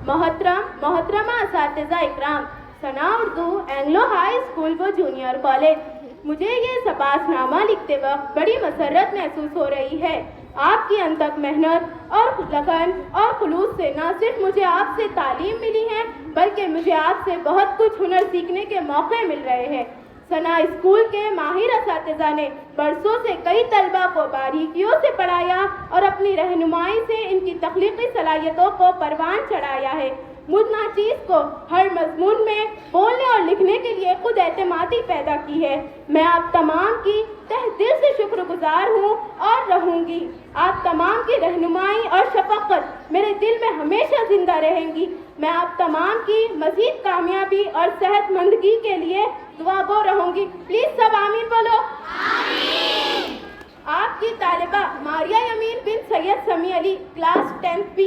محترمہ اساتذہ اکرام، ثنا Urdu Anglo high school و جونیئر کالج، مجھے یہ سپاس نامہ لکھتے وقت بڑی مسرت محسوس ہو رہی ہے۔ آپ کی انتھک محنت اور لگن اور خلوص سے نہ صرف مجھے آپ سے تعلیم ملی ہے، بلکہ مجھے آپ سے بہت کچھ ہنر سیکھنے کے موقع مل رہے ہیں۔ ثنا اسکول کے ماہر اساتذہ نے برسوں سے کئی طلبہ کو باریکیوں سے پڑھایا اور اپنی رہنمائی سے ان کی تخلیقی صلاحیتوں کو پروان چڑھایا ہے۔ مجھ ناچیز کو ہر مضمون میں بولنے اور لکھنے کے لیے خود اعتمادی پیدا کی ہے۔ میں آپ تمام کی تہ دل سے شکر گزار ہوں اور رہوں گی۔ آپ تمام کی رہنمائی اور شفقت میرے دل میں ہمیشہ زندہ رہیں گی۔ میں آپ تمام کی مزید کامیابی اور صحت مندگی کے لیے دعا گو رہوں گی۔ پلیز سب آمین بولو۔ آمین۔ آپ کی طالبہ ماریہ یمین بن سید سمیع علی، کلاس 10th B۔